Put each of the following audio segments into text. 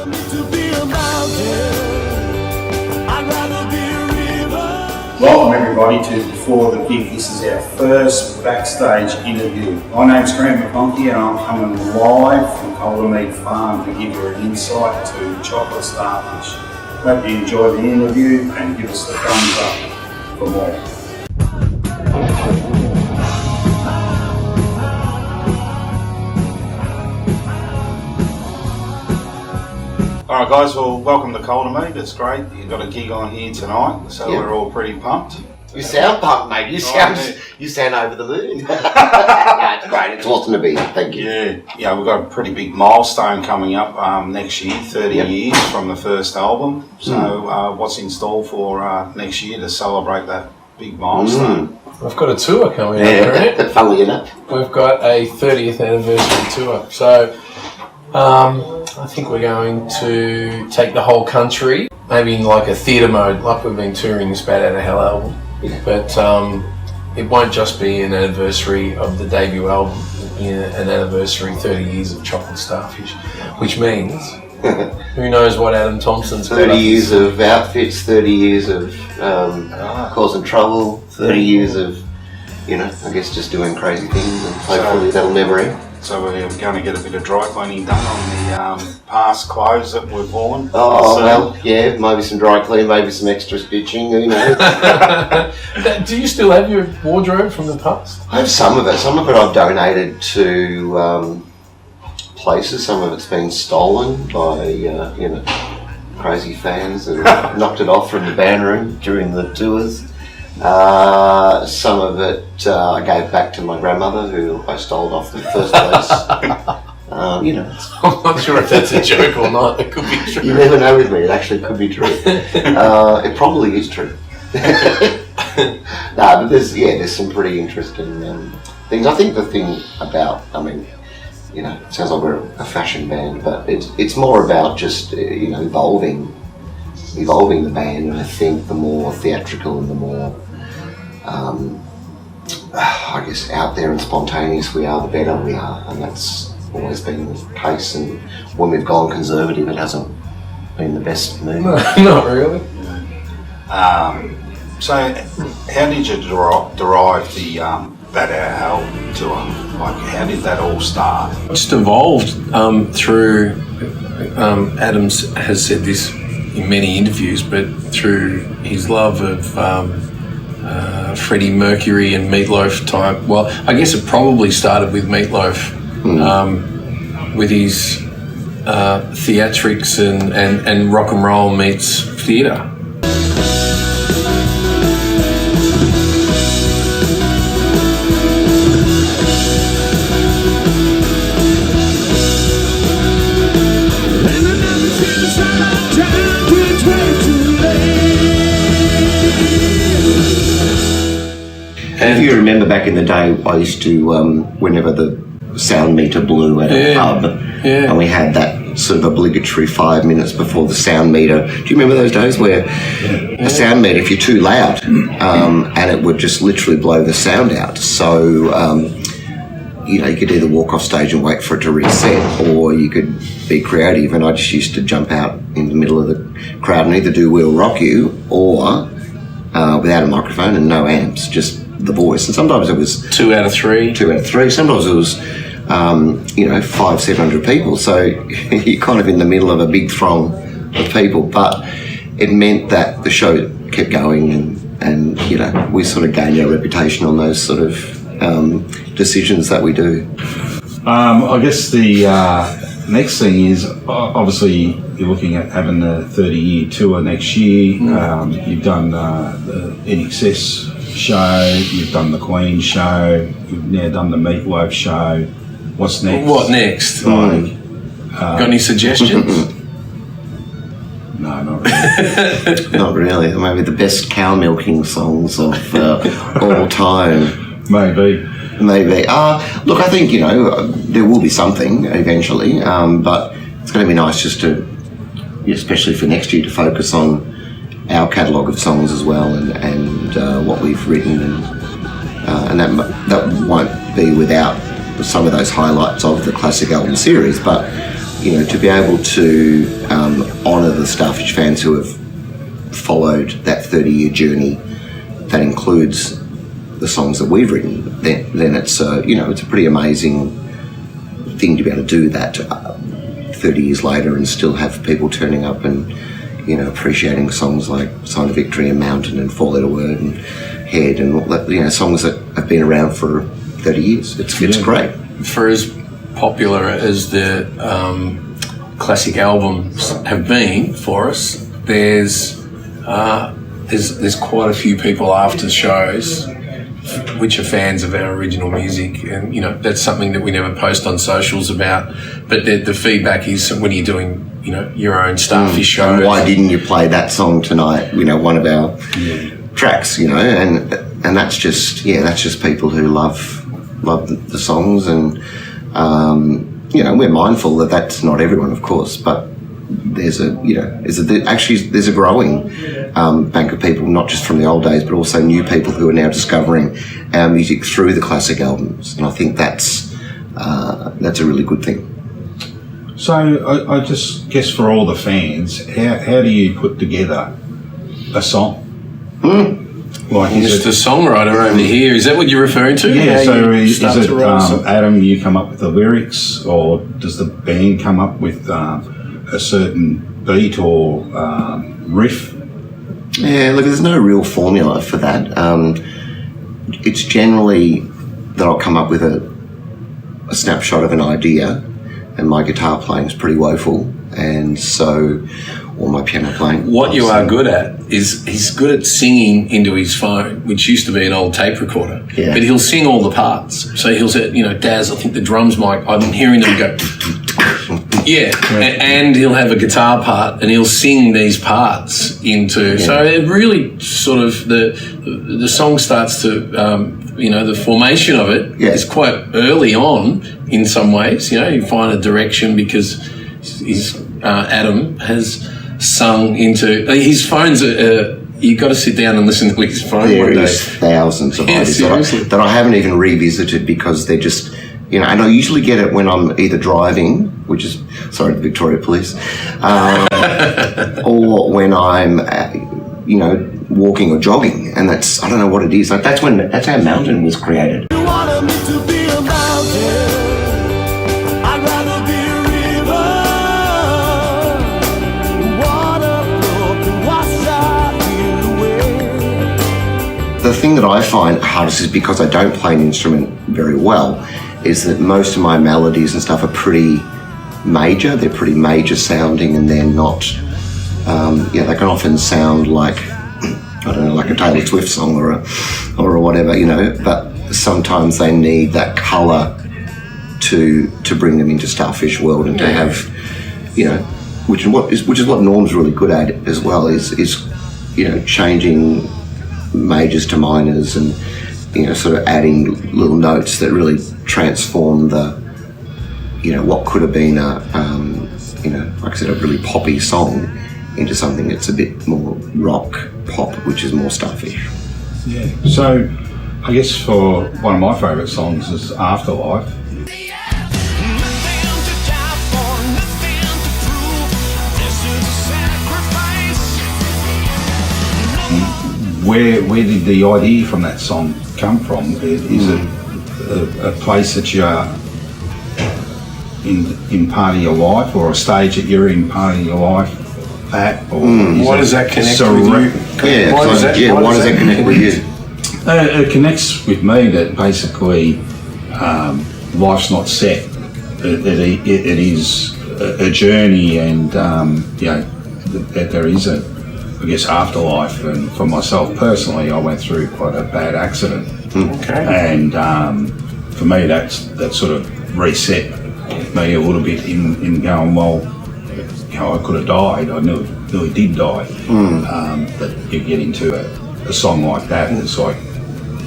Welcome everybody to Before the Gig. This is our first backstage interview. My name's McConkey and I'm coming live from Caldermeade Farms to give you an insight to chocolate starfish. Hope you enjoy the interview and give us the thumbs up for more. Alright guys, well welcome to Caldermeade. It's great. You've got a gig on here tonight, so We're all pretty pumped. You sound pumped, mate. You sound over the moon. No, it's great. It's awesome to be here. Thank you. Yeah, we've got a pretty big milestone coming up next year, 30 years from the first album. So what's in store for next year to celebrate that big milestone? We've got a tour coming up, right? Funnily enough. We've got a 30th anniversary tour. So I think we're going to take the whole country, maybe in like a theatre mode, like we've been touring this Bad Out of Hell album. But it won't just be an anniversary of the debut album, it'll be an anniversary 30 years of Chocolate Starfish, which means who knows what Adam Thomspson's 30 years of outfits, 30 years of causing trouble, 30 years of, I guess just doing crazy things, and hopefully that'll never end. So we're going to get a bit of dry cleaning done on the past clothes that we've worn. Maybe some dry clean, maybe some extra stitching, who knows. Do you still have your wardrobe from the past? I have some of it. Some of it I've donated to places. Some of it's been stolen by, crazy fans that knocked it off from the band room during the tours. Some of it I gave back to my grandmother, who I stole off in the first place. I'm not sure if that's a joke or not. It could be true. You never know with me. It actually could be true. It probably is true. But there's some pretty interesting things. I think the thing about, it sounds like we're a fashion band, but it's more about just evolving the band, and I think the more theatrical and the more out there and spontaneous we are, the better we are, and that's always been the case. And when we've gone conservative, it hasn't been the best move. No, not really. So how did you derive the Bad Out of Hell tour? Like, how did that all start? It just evolved through, Adam has said this in many interviews, but through his love of Freddie Mercury and Meatloaf type. Well, I guess it probably started with Meatloaf, with his theatrics and rock and roll meets theatre. And if you remember back in the day, I used to, whenever the sound meter blew at a pub, and we had that sort of obligatory 5 minutes before the sound meter. Do you remember those days where a sound meter, if you're too loud, and it would just literally blow the sound out? So, you could either walk off stage and wait for it to reset, or you could be creative. And I just used to jump out in the middle of the crowd and either do We'll Rock You or without a microphone and no amps, just the voice. And sometimes it was 2 out of 3. Sometimes it was 500-700 people, so you're kind of in the middle of a big throng of people, but it meant that the show kept going, and we sort of gained our reputation on those sort of decisions that we do. I guess the next thing is, obviously you're looking at having a 30-year tour next year. You've done the NXS show, you've done the Queen show, you've now done the Meatloaf show. What's next? What next? Got any suggestions? No, not really. Not really. Maybe the best cow milking songs of all time. Maybe. Look, I think, there will be something eventually, but it's going to be nice just to, especially for next year, to focus on our catalogue of songs as well, and what we've written, and that won't be without some of those highlights of the classic album series, but to be able to honour the Starfish fans who have followed that 30-year journey that includes the songs that we've written, then it's it's a pretty amazing thing to be able to do that 30 years later and still have people turning up and appreciating songs like Sign of Victory and Mountain and Four Letter Word and Head and all that, songs that have been around for 30 years. It's great. For as popular as the classic albums have been for us, there's quite a few people after shows which are fans of our original music, and that's something that we never post on socials about, but the feedback is when you're doing your own Starfish shows. And why didn't you play that song tonight, one of our tracks, and that's just people who love the songs, and we're mindful that that's not everyone, of course, but there's a growing bank of people, not just from the old days, but also new people who are now discovering our music through the classic albums, and I think that's a really good thing. So I just guess for all the fans, how do you put together a song? Like, Mr. Songwriter over here, is that what you're referring to? Yeah, so is it Adam, you come up with the lyrics, or does the band come up with a certain beat or riff? Yeah, look, there's no real formula for that. It's generally that I'll come up with a snapshot of an idea, and my guitar playing is pretty woeful, and so, or my piano playing. What you are good at is he's good at singing into his phone, which used to be an old tape recorder. Yeah. But he'll sing all the parts. So he'll say, Daz, I think the drums mic, I'm hearing them go, yeah. And he'll have a guitar part and he'll sing these parts into, so it really sort of, the song starts to, the formation of it is quite early on in some ways. You find a direction because Adam has sung into his phone's. You've got to sit down and listen to his phone one day. There's thousands of ideas that I haven't even revisited because they're just, and I usually get it when I'm either driving, which is, sorry, the Victoria Police, or when I'm, walking or jogging, and that's, I don't know what it is. Like that's how Mountain was created. You wanted me to be a mountain, I'd rather be a river, water broke and washed out away. The thing that I find hardest is because I don't play an instrument very well, is that most of my melodies and stuff are pretty major. They're pretty major sounding, and they're not, they can often sound like, I don't know, like a Taylor Swift song or whatever, but sometimes they need that colour to bring them into Starfish world and to have, which is what Norm's really good at as well, is changing majors to minors and, sort of adding little notes that really transform the, what could have been a, like I said, a really poppy song into something that's a bit more rock pop, which is more Starfish. Yeah. So I guess for one of my favourite songs is Afterlife. Where did the idea from that song come from? Is it a place that you are in part of your life, or a stage that you're in part of your life at? Or why does that connect with you? Yeah, why does that connect with you? It connects with me that basically life's not set. It is a journey, and that there is a, I guess, afterlife. And for myself personally, I went through quite a bad accident. Okay. And for me, that sort of reset me a little bit in going, well, I could have died. I nearly did die. But you get into a song like that, and it's like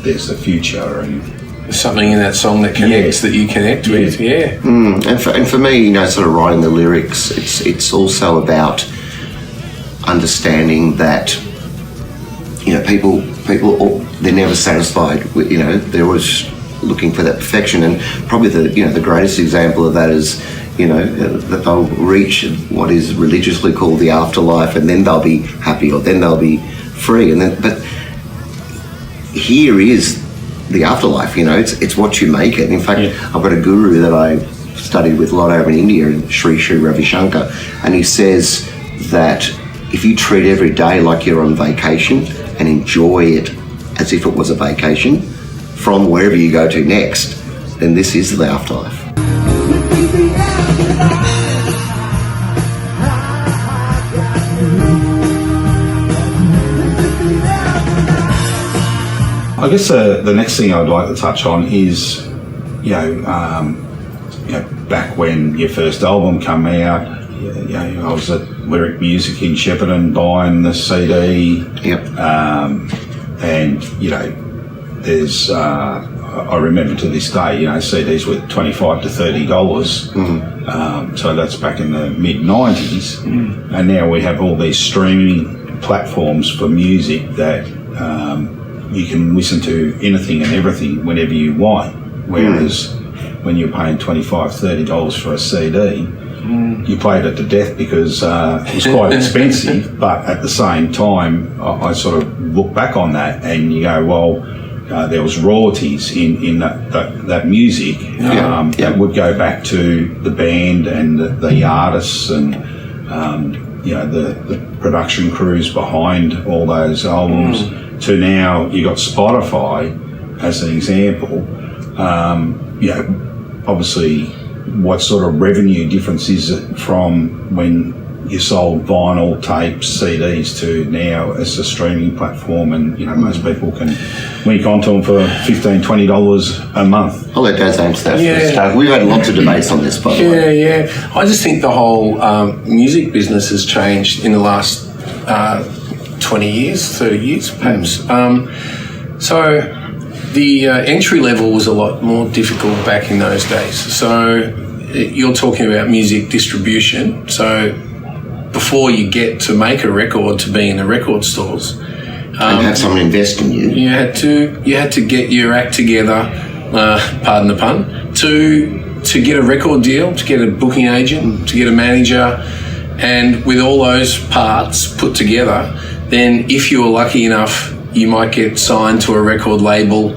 there's the future, and there's something in that song that connects, that you connect with. Yeah. And for me, sort of writing the lyrics, it's also about understanding that people they're never satisfied with, they're always looking for that perfection. And probably the greatest example of that is you know, that they'll reach what is religiously called the afterlife, and then they'll be happy, or then they'll be free. And then, but here is the afterlife, you know, it's what you make it. In fact, I've got a guru that I studied with a lot over in India, Sri Ravi Shankar, and he says that if you treat every day like you're on vacation and enjoy it as if it was a vacation from wherever you go to next, then this is the afterlife. I guess the next thing I'd like to touch on is, back when your first album came out, I was at Lyric Music in Shepparton buying the CD. Yep. And, there's, I remember to this day, CDs were $25 to $30. So that's back in the mid-90s. And now we have all these streaming platforms for music that you can listen to anything and everything whenever you want. Whereas when you're paying $25, $30 for a CD, you played it to death because it was quite expensive. But at the same time, I sort of look back on that and you go, well, there was royalties in that music that would go back to the band and the artists and the production crews behind all those albums. To now you got Spotify as an example. Obviously, what sort of revenue difference is it from when you sold vinyl tapes, CDs, to now as a streaming platform, and most people can link onto them for $15, $20 a month. I'll let Daz answer that first. We've had lots of debates on this, by the way. Yeah. I just think the whole music business has changed in the last 20 years, 30 years perhaps. So the entry level was a lot more difficult back in those days. So you're talking about music distribution. So before you get to make a record, to be in the record stores, and have someone invest in you. You had to get your act together, pardon the pun, to get a record deal, to get a booking agent, to get a manager, and with all those parts put together, then if you were lucky enough, you might get signed to a record label.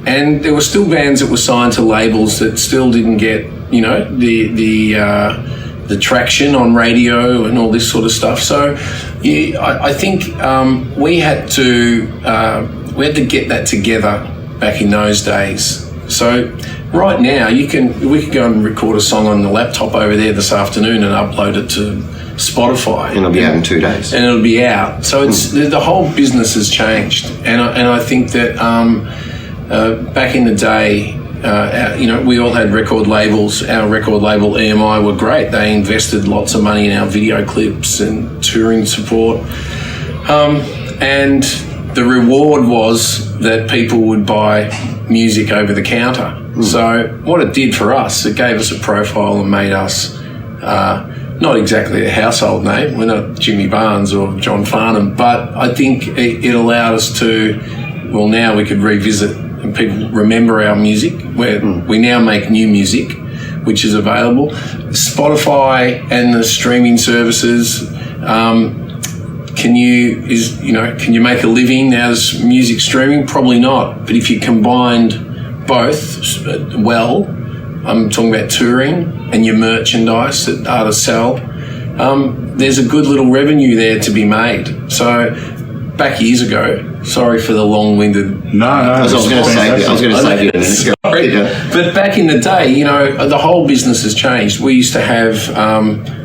And there were still bands that were signed to labels that still didn't get, the traction on radio and all this sort of stuff. So I think we had to get that together back in those days. So right now we could go and record a song on the laptop over there this afternoon and upload it to Spotify. And it'll be out in 2 days. And it'll be out. So it's the whole business has changed. And I think that back in the day, we all had record labels. Our record label EMI were great. They invested lots of money in our video clips and touring support. And the reward was that people would buy music over the counter. So what it did for us, it gave us a profile and made us not exactly a household name. We're not Jimmy Barnes or John Farnham, but I think it allowed us to, well, now we could revisit and people remember our music, where we now make new music, which is available. Spotify and the streaming services, can you make a living out of music streaming? Probably not. But if you combined both well, I'm talking about touring and your merchandise that artists sell, there's a good little revenue there to be made. So back years ago, sorry for the long-winded... No, I was going to say you. Sorry. But back in the day, the whole business has changed. We used to have,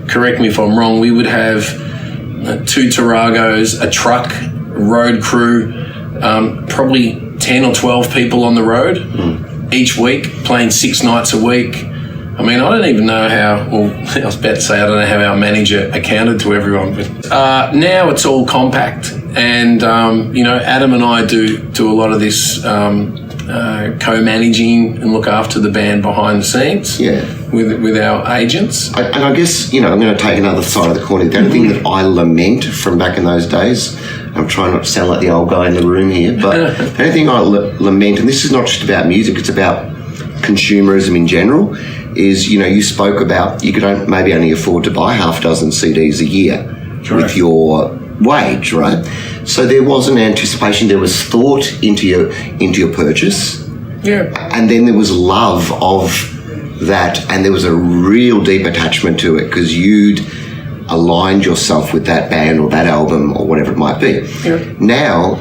correct me if I'm wrong, we would have 2 Taragos, a truck, road crew, probably 10 or 12 people on the road each week, playing 6 nights a week. I mean, I don't even know how, I was about to say I don't know how our manager accounted to everyone, but now it's all compact. And, Adam and I do a lot of this co-managing and look after the band behind the scenes with our agents. And I guess, I'm going to take another side of the coin. The only thing that I lament from back in those days, I'm trying not to sound like the old guy in the room here, but the only thing I lament, and this is not just about music, it's about consumerism in general, is, you spoke about you could maybe only afford to buy half dozen CDs a year with your wage, right? So there was an anticipation, there was thought into your purchase. Yeah. And then there was love of that, and there was a real deep attachment to it because you'd aligned yourself with that band or that album or whatever it might be. Yeah. Now,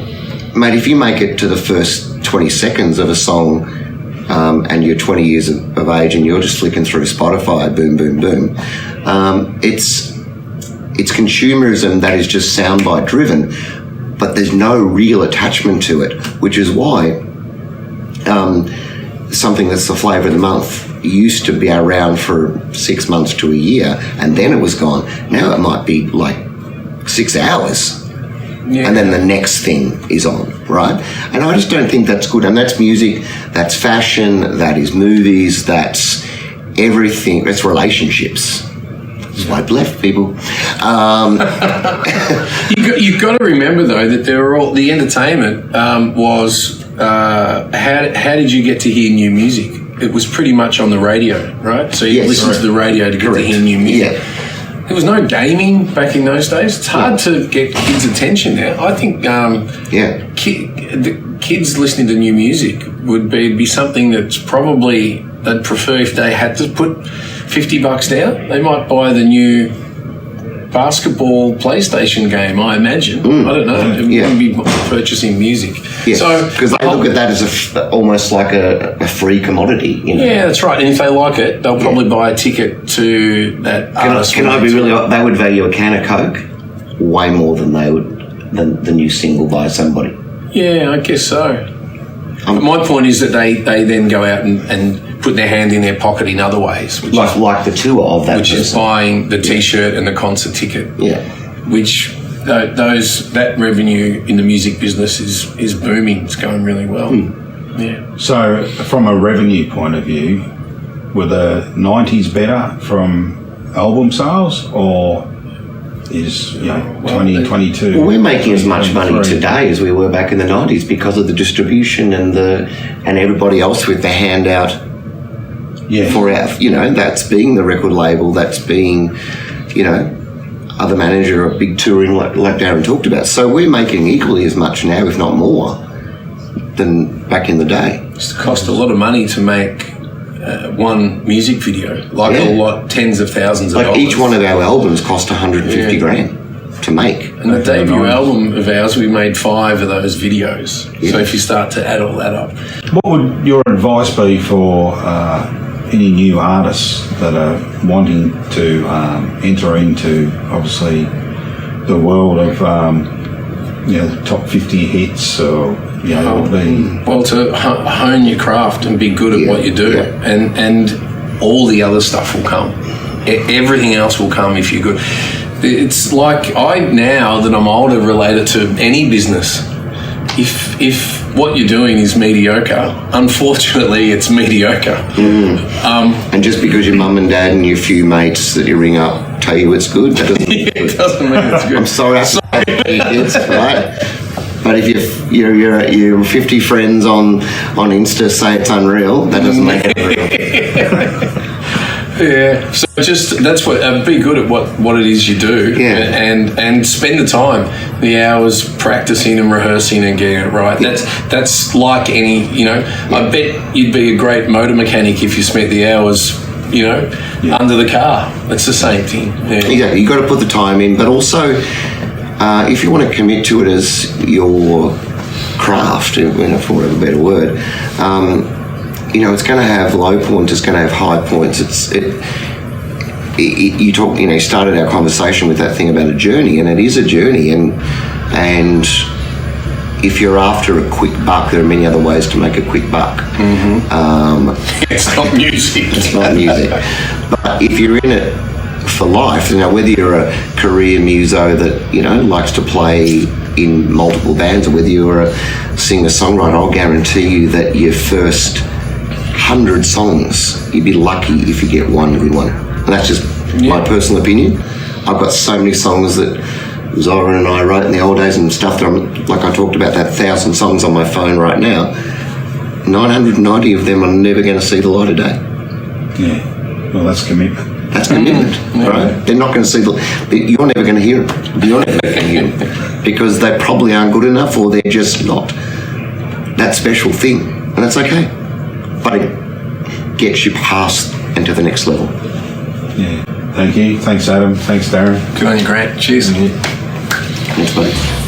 mate, if you make it to the first 20 seconds of a song and you're 20 years of age and you're just flicking through Spotify, boom, boom, boom, it's consumerism that is just soundbite driven, but there's no real attachment to it, which is why something that's the flavour of the month used to be around for 6 months to a year and then it was gone. Now it might be like 6 hours and then the next thing is on, right? And I just don't think that's good. And that's music, that's fashion, that is movies, that's everything, that's relationships. Swipe left, people. You've got to remember though that there are all the entertainment was how did you get to hear new music? It was pretty much on the radio, right? So you listen to the radio to get to hear new music. Yeah. There was no gaming back in those days. It's hard to get kids' attention now. I think the kids listening to new music would be something that's probably they'd prefer if they had to put $50 down. They might buy the new basketball PlayStation game, I imagine. I don't know. It wouldn't be purchasing music. Yeah, so because they look at that as almost like a free commodity. Yeah, that's right. And if they like it, they'll probably buy a ticket to that artist. Can I be really? They would value a can of Coke way more than they would the new single by somebody. Yeah, I guess so. But my point is that they then go out and put their hand in their pocket in other ways, which like the tour of that, which is buying the T-shirt and the concert ticket. Yeah, which that revenue in the music business is booming. It's going really well. Yeah. So, from a revenue point of view, were the 90s better from album sales, or is 2022? Well, we're making as much money today as we were back in the 90s because of the distribution and everybody else with the handout. Yeah. For our, that's being the record label, that's being, other manager of big touring like Darren talked about. So we're making equally as much now, if not more, than back in the day. It's cost a lot of money to make one music video, a lot, tens of thousands of dollars. Each one of our albums cost 150 grand to make. And the debut album of ours, we made 5 of those videos. Yeah. So if you start to add all that up. What would your advice be for any new artists that are wanting to enter into, obviously, the world of top 50 hits, or well, to hone your craft and be good at what you do, and all the other stuff will come. Everything else will come if you're good. It's like now that I'm older, related to any business. If what you're doing is mediocre, unfortunately, it's mediocre. And just because your mum and dad and your few mates that you ring up tell you it's good, that doesn't mean it doesn't mean it's good. I'm sorry, it's right. But if your 50 friends on Insta say it's unreal, that doesn't make it real. Yeah, so that's what be good at what it is you do, and spend the time, the hours practicing and rehearsing and getting it right. That's like any, I bet you'd be a great motor mechanic if you spent the hours, under the car. It's the same thing. Yeah. Exactly, you got to put the time in, but also if you want to commit to it as your craft, for want of a better word. It's going to have low points, it's going to have high points. You started our conversation with that thing about a journey, and it is a journey, and if you're after a quick buck, there are many other ways to make a quick buck. It's not music. It's not music. But if you're in it for life, whether you're a career muso that, likes to play in multiple bands, or whether you're a singer-songwriter, I'll guarantee you that your first 100 songs, you'd be lucky if you get one good one. And that's just my personal opinion. I've got so many songs that Zoran and I wrote in the old days and stuff that like I talked about, that 1,000 songs on my phone right now, 990 of them are never going to see the light of day. Yeah. Well, that's commitment. That's commitment, right? They're not going to see you're never going to hear them. You're never going to hear them because they probably aren't good enough, or they're just not that special thing, and that's okay. But it gets you past and to the next level. Yeah. Thank you. Thanks, Adam. Thanks, Darren. Good on you, Grant. Cheers. Thanks, mate.